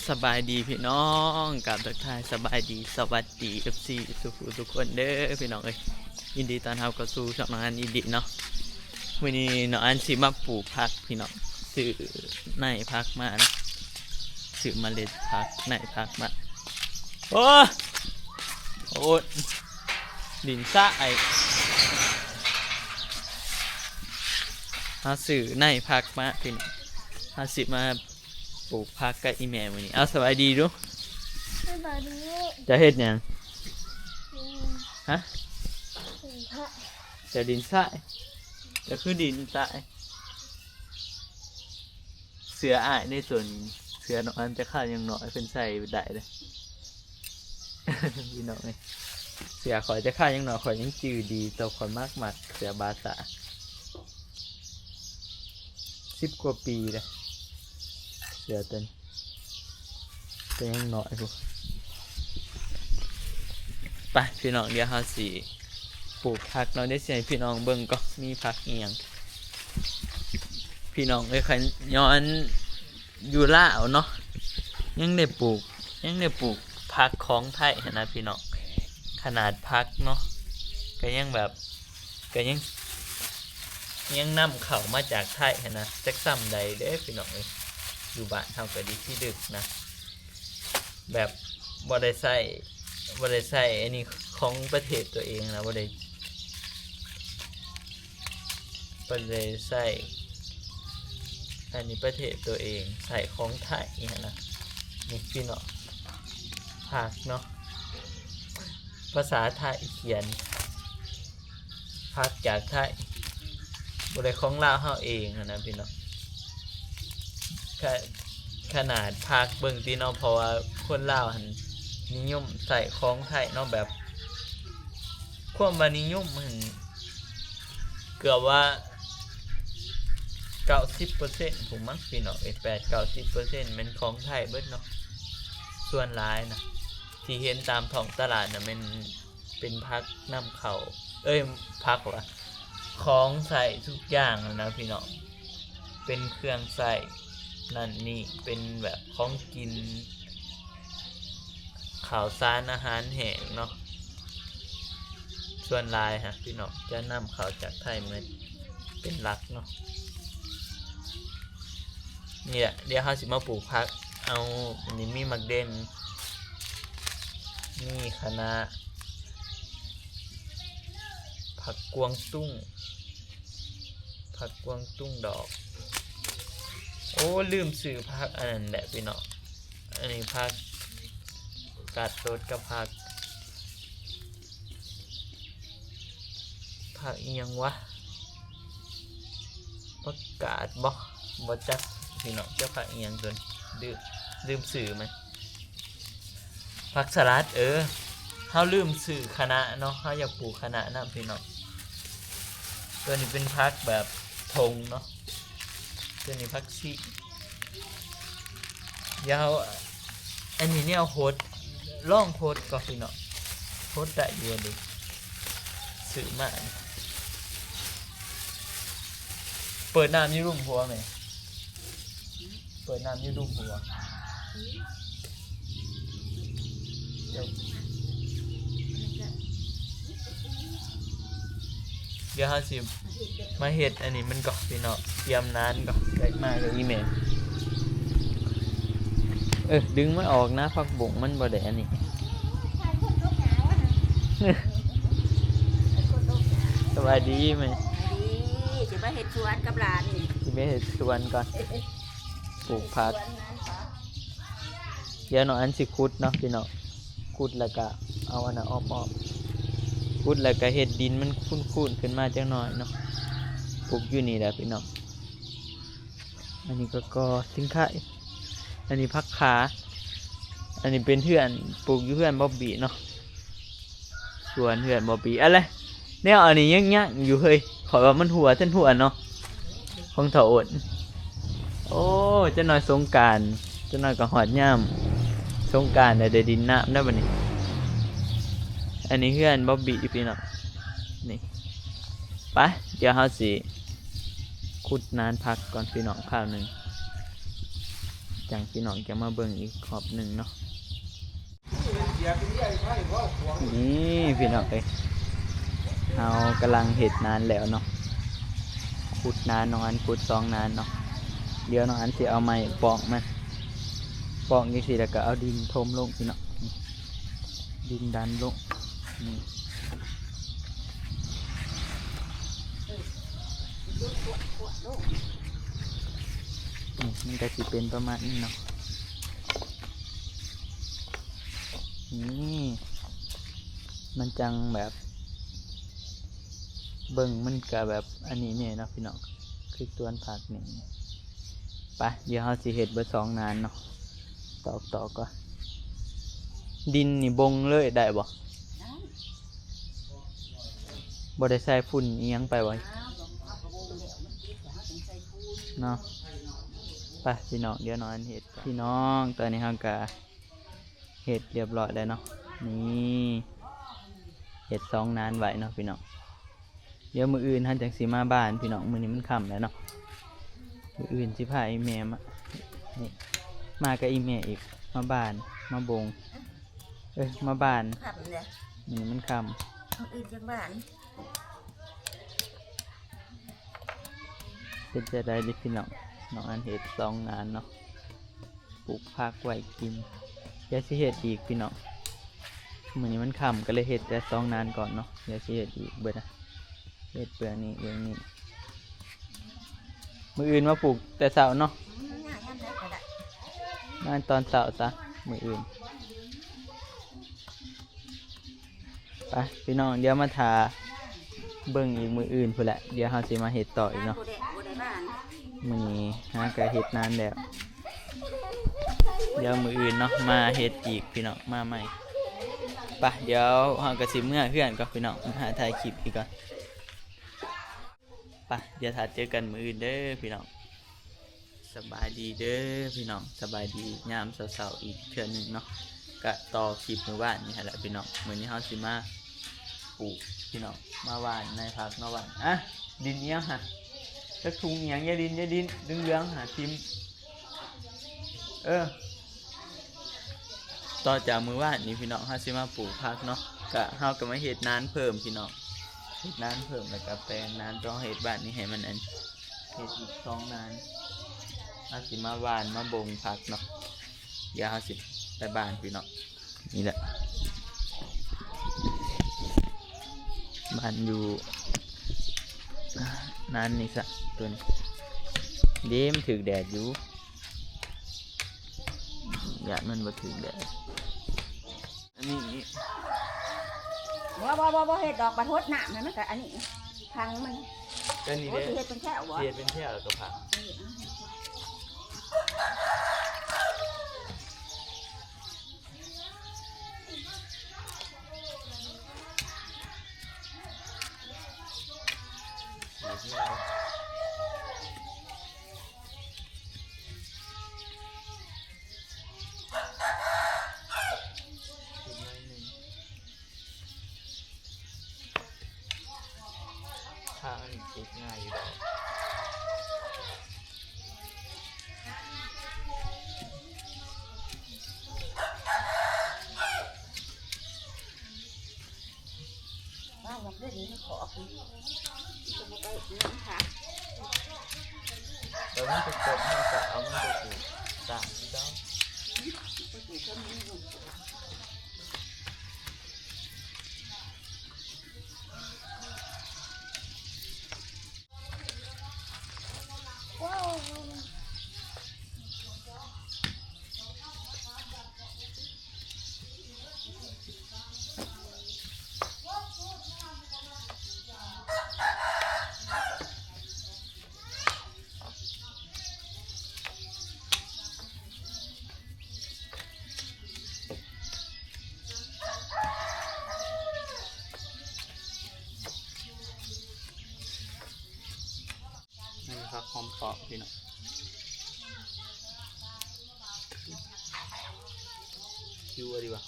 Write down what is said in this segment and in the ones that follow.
สบายดีพี่น้องกับทักทายสบายดีสวัสดีFCทุกคนเด้อพี่น้องเอ้ยยินดีต้อนรับเข้าสู่ช่องน้องอันอินดีเนาะวันนี้น้องอันสิมาปลูกผักพี่น้องซื้อในผักมานะซื้อเมล็ดผักในผักมาโอ้ดินสะไอเอาซื้อในผักมาพี่น้องเอาสิมาปลูกผักกับอีแม่มื้อนี้เอาสบายดีดูสบายดีจะเฮ็ดหยังฮะพระจะดินทรายจะคือดินทรายเสืออ้ายในส่วนเสือน้องอันจะฆ่ายังน้อยเป็นใส่ได้เลย พี่น้องเอ้ยเสือข่อยจะฆ่ายังน้อยข่อยยังจืดดีตัวข่อยมากมัดเสือบาสะ10 กว่าปีเลยเสือเต้นแต่ยังน้อยพวกไปพี่น้องเดี๋ยวเราสิปลูกผักเราได้เสียพี่น้องเบิ่งก็มีผักอีหยังพี่น้องเอ้ยคันย้อนอยู่ลาวเนาะยังได้ปลูกผักของไทยนะพี่น้องขนาดผักเนาะก็ยังแบบก็ยังนำเข้ามาจากไทยนะจักซ้ำใดเด้พี่น้องเอ้ยอยู่บ้านเฮาก็ดีที่ดึกนะแบบบ่ได้ใส่อันนี้ของประเทศตัวเองนะบ่ได้ใส่อันนี้ประเทศตัวเองใส่ของไทยนะนี่พี่น้องผักเนาะภาษาไทยเขียนผักจากไทยบ่ได้ของลาวเฮาเองนะพี่น้องขนาดผักเบิ่งติเนาะเพราะว่าคนลาวหั่นนิยมใส่ของไทยเนาะแบบความว่านิยมมันเกือบว่า 90% ผมมั้งพี่น้อง8-90% เป็นของไทยเบิดเนาะส่วนหลายนะที่เห็นตามท้องตลาดน่ะมันเป็นผักนำเข้าผักว่ะของใส่ทุกอย่างนะพี่น้องเป็นเครื่องใส่นั่นนี่เป็นแบบของกินข่าวสารอาหารแห้งเนาะส่วนลายฮะพี่น้องจะนำข่าวจากไทยมาเป็นหลักเนาะนี่แหละเดี๋ยวเขาสิมาปลูกผักเอาอันนี้มีมักเด่นมีคะน้าผักกวางตุ้งดอกโอ้ลืมซื้อผักอันนั้นแหละพี่น้องอันนี้ผักกาดรสกับผักอีหยังวะผักกาดบ่จักพี่น้องเจ้าผักอีหยังจนลืมซื้อไหมผักสลัดเฮาลืมซื้อคะน้าเนาะเฮาอยากปลูกคะน้านะพี่น้องตัวนี้เป็นผักแบบทงเนาะตัวนี้ผักชียาวอันนี้เนี่ยโหดล่องโหดก็พี่น้องโหดได้อยู่ดิซื้อมาเปิดน้ำยี่รุ่มหัวไหมเปิดน้ำยี่รุ่มหัวเดี๋ยวสิมาเห็ดอันนี้มันก็พี่น้องเตรียมน้ำก็ได้มาเลยอีเมลดึงมันออกนะผักบุ้งมันบ่ได้อันนี้ สบายดีไหมจะมาเห็ดสวนกับหลานนี่จะไปเห็ดสวนก่อนปลูกผักเดี๋ยวน้องอันสิขุดเนาะพี่น้องขุดแล้วก็เอาอันนั้นออกขุดแล้วก็เห็ดดินมันคุ้นขึ้นมาจังหน่อยเนาะปลูกอยู่นี่แหละพี่น้องอันนี้ก็สิงไข่อันนี้ผักขาอันนี้เป็นเพื่อนปลูกอยู่เพื่อนบ๊อบบี้เนาะสวนเพื่อนบ๊อบบี้อะไรเนี่ยอันนี้ยังอยู่เฮ้ยขอว่ามันหัวเส้นหัวเนาะของเถาอดโอ้จะน้อยสงกรานต์จะน้อยกับหอดย่ำสงกรานต์ได้ดินน้ำได้บ่นี่อันนี้เพื่อนบ๊อบบี้พี่น้องนี่ไปเดี๋ยวเราสิขุดนานพักก่อนพี่น้องข้าวหนึ่ง จังพี่น้องจะมาเบิ่งอีกขอบหนึ่งเนาะนี่พี่น้องเอ้ยเรากำลังเห็ดนานแล้วเนาะขุดนานน้องอันขุด2 นานเนาะเดี๋ยวน้องอันสิเอาไม้ปอกมันปอกนี่สิแล้วก็เอาดินทมลงพี่น้องดินดันลงนี่มันก็สิเป็นประมาณนี้เนาะนี่มันจังแบบเบิ่งมันก็แบบอันนี้เนี่ยเนาะพี่น้องคือตัวนผักนี่ไปเดี๋ยวเราสิเฮ็ดเบิด2 นานเนาะต่อก็ดินนี่บงเลยได้บ่ได้ใส่ฝุ่นอีหยังไปบ่เนาะไปพี่น้องเดี๋ยวน้องอันเฮ็ดพี่น้องตอนนี้เราก็เฮ็ดเรียบร้อยแล้วเนาะนี่เฮ็ด2 นานไว้เนาะพี่น้องเดี๋ยวมื้ออื่นท่านจังสิมาบ้านพี่น้องมื้อนี้มันค่ำแล้วเนาะมื้ออื่นสิพาอีแม่นี่มากับอีแม่อีกมาบ้านมาบงมาบ้าน ขับเลย นี่มันค่ คนอื่นจังบ้าน ำเป็นจะได้ดิพี่น้องน้องอันเฮ็ด2 นานเนาะปลูกผักไว้กินเดี๋ยวสิเฮ็ดอีกพี่น้องมื้อนี้มันค่ำก็เลยเฮ็ดแต่2 นานก่อนเนาะเดี๋ยวสิเฮ็ดอีกเบิดนะเฮ็ดเปลือกนี้เรื่องนี้มื้ออื่นมาปลูกแต่เช้าเนาะ ง่ายๆได้ก็ได้ มาตอนเช้าซะมื้ออื่นไปพี่น้องเดี๋ยวมาทาเบิ่งอีกมื้ออื่นพุ่นแหละเดี๋ยวเฮาสิมาเฮ็ดต่ออีกเนาะ บ่ได้บ้าน มื้อนี้หาก็เฮ็ดนานแล้วเดี๋ยวมื้ออื่นเนาะมาเฮ็ดอีกพี่น้องมาใหม่ไปเดี๋ยวเฮาก็สิเมื่อเพื่อนก่อนพี่น้องหาถ่ายคลิปอีกก่อนไปเดี๋ยวถ้าเจอกันมื้ออื่นเด้อพี่น้องสบายดีเด้อพี่น้องสบายดียามเช้าๆอีกเทื่อนึงเนาะก็ต่อคลิปมื้อวานนี่หั่นแหละพี่น้องมื้อนี้เฮาสิมาปลูกพี่น้องมาหว่านในผักมาหว่านอ่ะดินเนี้ยฮะจักถุงอิหยังอย่าดินเหลืองๆหาทิมต่อจากมื้อวานนี้พี่น้องเฮาสิมาปลูกผักเนาะก็เฮาก็มาเฮ็ดนานเพิ่มพี่น้องเฮ็ดนานเพิ่มแล้วก็แปลงนานต้องเฮ็ดบ้านนี้ให้มันอันเฮ็ดอีก2 นานเฮาสิมาหว่านมาบ่งผักเนาะเดี๋ยวเฮาสิไปบ้านพี่น้องนี่แหละบ้านอยู่นานนี่ซะตัวนี้เด้มนถึกแดดอยู่อยากมันบ่ถึกแดดอันนี้ บ่เฮ็ดดอกบัดฮดน้ำให้มันก็อันนี้ทางมัน ก็นี่ โอ้ เด้ สิเฮ็ดเป็นแค่บ่ เสียดเป็นแถวแล้วก็ผักข้าวอันนี้ปลูกง่ายอยู่แล้ว บ้านเราได้ดีขอคือจะบ่ไปน้ำค่ะ แล้วมันจะกดมันจะเอามันจะปลูกต่างที่ต้อง ก็สิต้นนี้ลูกว้าว นี่ครับหอมปอกพี่น้องคิวอะดีวะ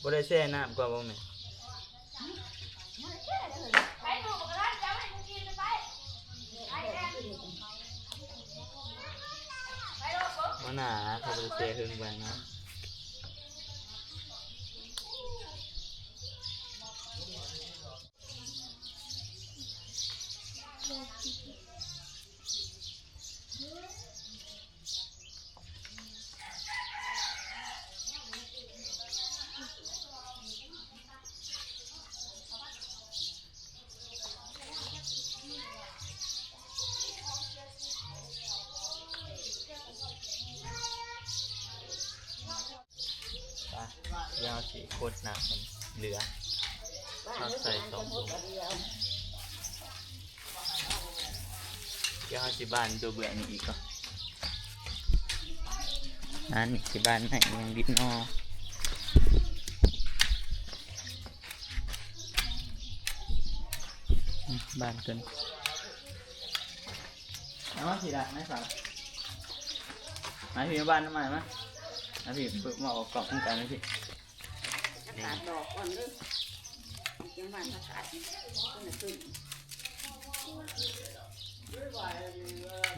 บ่ได้แช่น้ำก่อนบ่แม่ มันแค่เลย ไปดูกันแล้วจะให้มึงกินไปไปแดงไปดูปุ๊บ บ่หนาเขาบ่ได้แช่ครึ่งวันนะไปยาวสิโคตรหนักมันเหลือ บ้านนี้มันจะหมดเดียว เดี๋ยวเฮาสิบ้านตัวเบื่อนี่อีกก่อนนั่นนี่สิบ้านไหนยังดิบนอบ้านเกินเอามาสิละไม่ฝากมาพี่บ้านน้ำใหม่มามาพี่ฝึกมาออกกล่องกันนะพี่ จะขาดดอกก่อนเลยจังหวัดจะขาดขึ้นขึ้น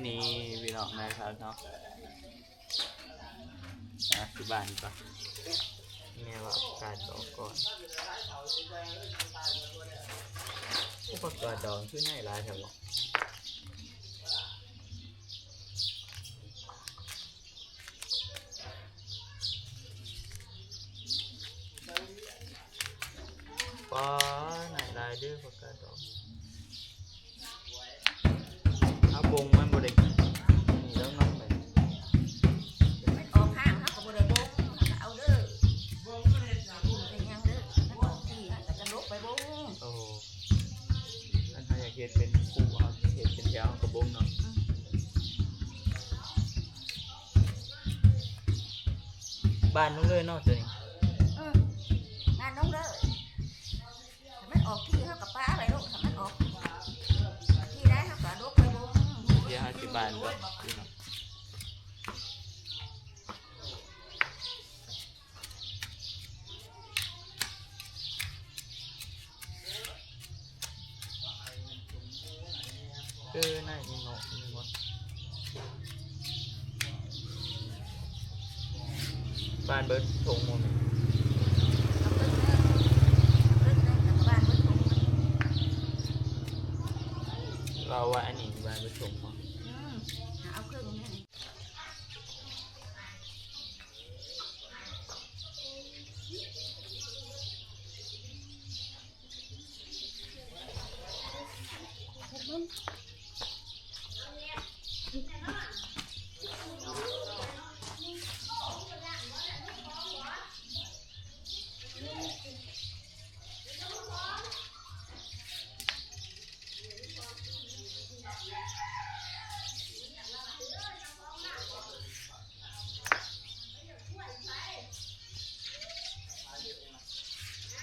นี่พี่น้องนะครับเนาะสิบ้านก่อนแม่ว่าการดอกก่อนอุปกรณ์ดอกขึ้นให้หลายแถวบ่ป้าไหนลายเด้อประกาศดอกเอาบงมันบ่ได้นี่แล้วน้องไป มันออกข้างเขาก็บ่ได้บ่เอาเด้อเป็นยังเด้อมันออกที่แต่จะลบไปบ่ โอ้อันถ้าอยากเฮ็ดเป็นคู่เอาเฮ็ดเป็นยาวกับบงเนาะบ้านนู้นเลยเนาะตัวนี้ งานน้องเด้อมันออกที่เขากับป้าไปลูกมันออกที่ได้เขาก็ลบไปบ่ เดี๋ยวหาสิบ้านก่อนพี่น้องน่าอีโนนี่หมดบ้านเบิดทงหมดเลยเราว่าอันนี้บ้านเบิดทงหมด เอาเครื่องนี้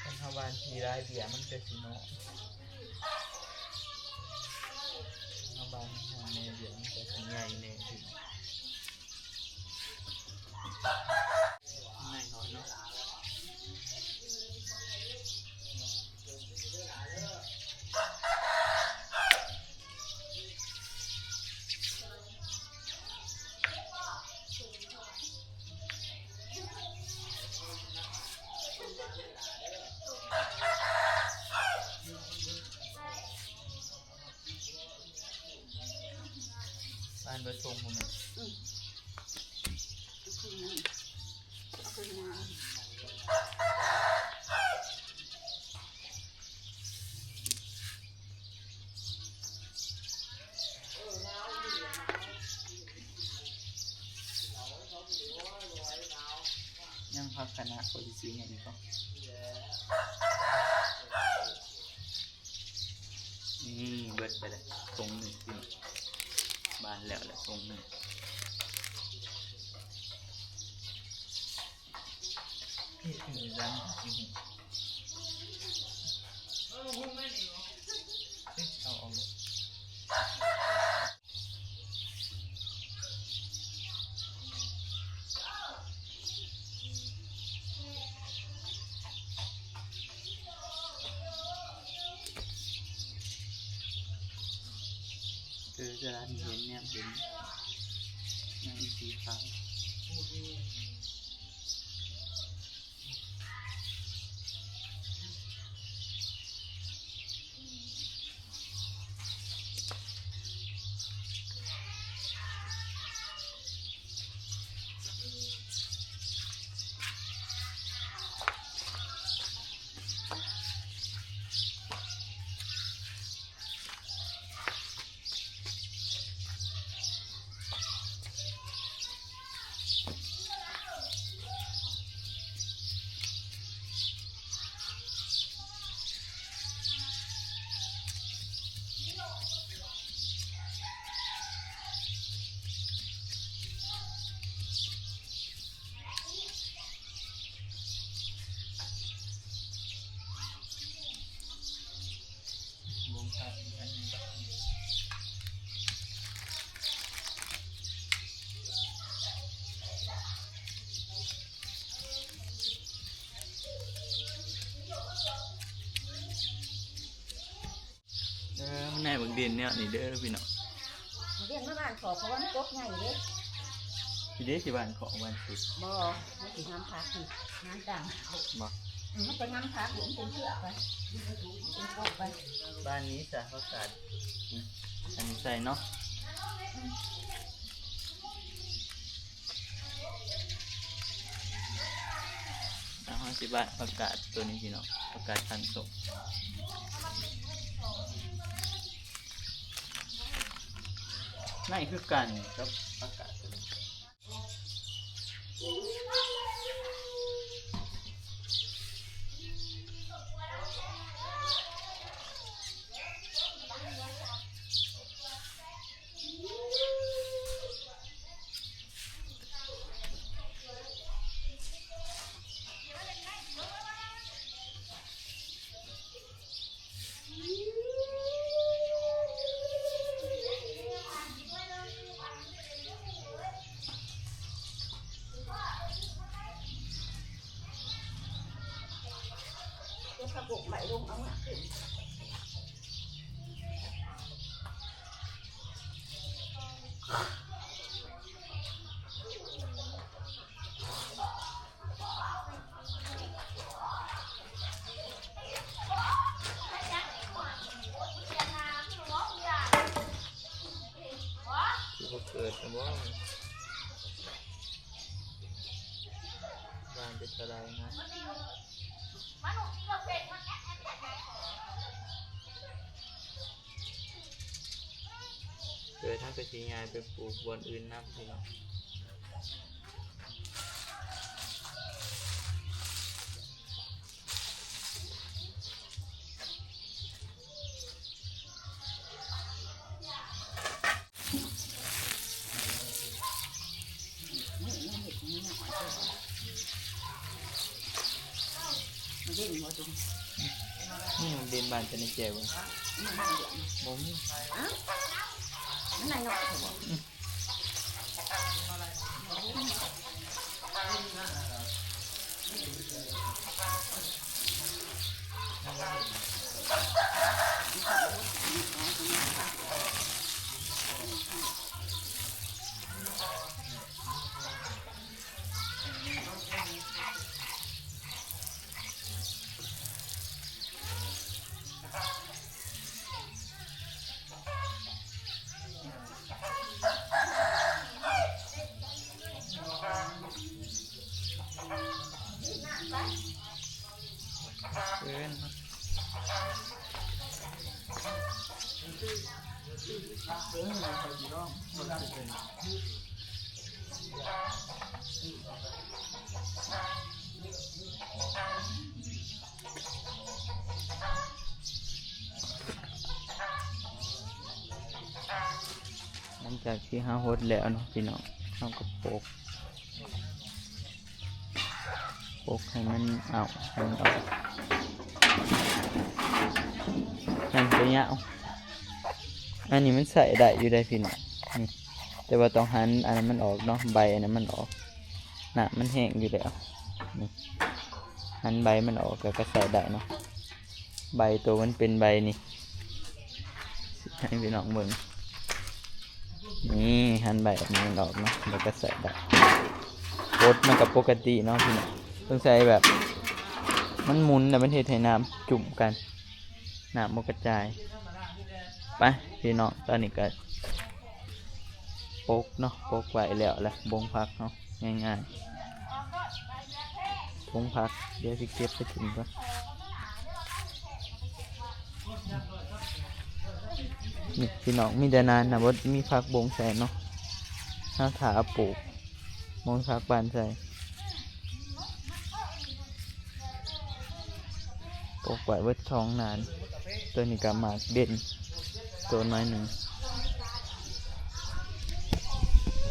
คนทำบ้านทีไรเบียมันจะสีโนทำบ้านทำเนเบียมันจะสีใหญ่เนสิไม่น้อยเนาะบ้านเบิดทงหมดเลย เอาเครื่องนี้ ยังพักคณะโพลิซีอย่างนี้ก็นี่เบิดไปเลยทงหนึ่งพี่บ้านแล้วแหละทงหนึ่งพี่ถึงร้านจริงเอา เวลาเห็นเนี่ยเห็นในสีขาววงการอันนี้มันในบางเดือนเนี่ยนี่เด้อพี่น้อง เรียนมาบ้านขอเพราะว่ามันตกง่ายอยู่เด้ พี่เด้สิบ้านของวันศุกร์ บ่มันสิงามพักสิงามจัง บ่ มันเป็นงามพักอยู่มันเป็นเชือกไปเป็นโกบไป บ้านนี้จะเขาตัดอันนี้ใส่เนาะแล้วเขาสิบ้านประกาศตัวนี้พี่น้องประกาศทันส่งนั่นคือกันครับประกาศตัวนี้เดี๋ยวกระปุกไหลลงเอามาขึ้นที่เขาเกิดนะว่าบ้านเป็นอะไรนะ โดยท่านก็ชี้งานไปปลูกบนอื่นนับพี่น้องมันเด่นหัวจุ่ม นี่มันเดินบ้านจะในแจวบ่ มันนั่งเดือด บ่มี มันนายหน่อยเถอะบอก เกินหลังจากที่หาโฮดแล้วเนาะพี่น้องเราก็โปกให้มันเอาให้มันออกนั่นตัวยาวอันนี้มันใส่ได้อยู่ได้พี่น้องนี่แต่ว่าต้องหันอันนั้นมันออกเนาะใบอันนั้นมันออกน่ะมันแห้งอยู่แล้วนี่หันใบมันออกก็ใส่ได้เนาะใบตัวมันเป็นใบนี่ให้พี่น้องเบิ่ง นี่หั่นใบแบบนี้ออกเนาะแล้วก็ใส่ได้โคตรมันกับปกติเนาะพี่น้องต้องใส่แบบมันหมุนแต่มันเทให้น้ำจุ่มกันน้ำมันกระจายไปพี่น้องตอนนี้ก็โปกเนาะโปกไว้แล้วแหละบงพักเนาะง่ายๆบงพักเดี๋ยวสิเก็บไปถึงก่อนนี่พี่น้องมีแต่นานนะว่ามีพักบงใส่เนาะถ้าถาปลูกมงพักบานใส่ปลูกไว้เวิดท้องนานตัวนี้ก็หมากเด่นตัวน้อยหนึ่ง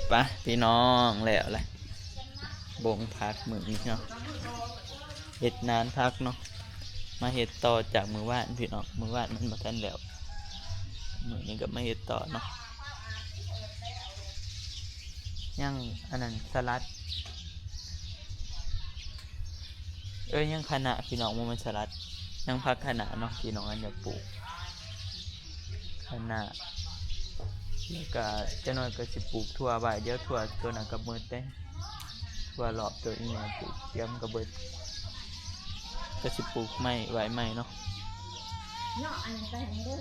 ไปพี่น้องแล้วแหละบงพักมือนี้เนาะเห็ดนานพักเนาะมาเห็ดต่อจากมือว่านพี่น้องมือว่านมันมาทันแล้วมือนี้ก็มาเห็ดต่อเนาะยังอันนั้นสลัดยังขนาพี่น้องมันสลัดยังพักขนาเนาะพี่น้องอันจะปลูกขนาแล้วก็จะน้อยก็สิปลูกทั่วใบเดี๋ยวทั่วตัวนั้นก็เบิดได้ทั่วรอบตัวอีกเนี่ยปลูกเตรียมก็เบิดก็สิปลูกไม่ไหวไม่เนาะ เนาะอันนี้ก็เห็นเด้อ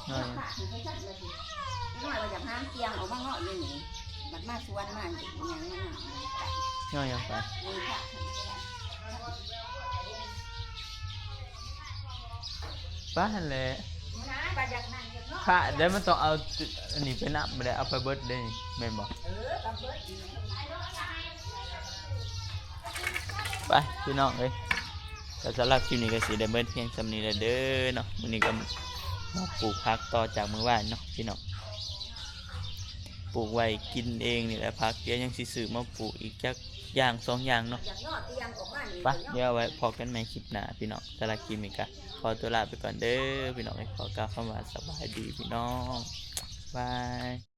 น้อย ขาดถึงไปชัดเลยสิน้อยว่าอยากห้ามเตียงออกมาเงาะอยู่นี่บัดมาสวนมาอยู่อย่างนั้นน่ะ น้อยยังไป นี่ค่ะ ป้าหันแหละ นะบัดอยากนั่งอยากเนาะ ค่ะเดี๋ยวมันต้องเอาอันนี้ไปนับไม่ได้เอาไปเบิดได้แม่นบอก กับเบิดอีก ไปพี่น้องเอ้ยก็สำหรับคลิปนี้ก็สิได้เบิดเพียงสำนี้แหละเด้อเนาะมื้อนี้ก็มาปลูกผักต่อจากมื้อวานเนาะพี่น้องปลูกไว้กินเองนี่แหละผักเดี๋ยวยังสิซื้อมาปลูกอีกจักอย่างสองอย่างเนาะ อยากเนาะเตียงออกมานี่ ไปเดี๋ยวเอาไว้พอกันใหม่คลิปหน้าพี่น้องสำหรับคลิปนี้ก็ขอตัวลาไปก่อนเด้อพี่น้องขอกล่าวคำว่าสบายดีพี่น้องบาย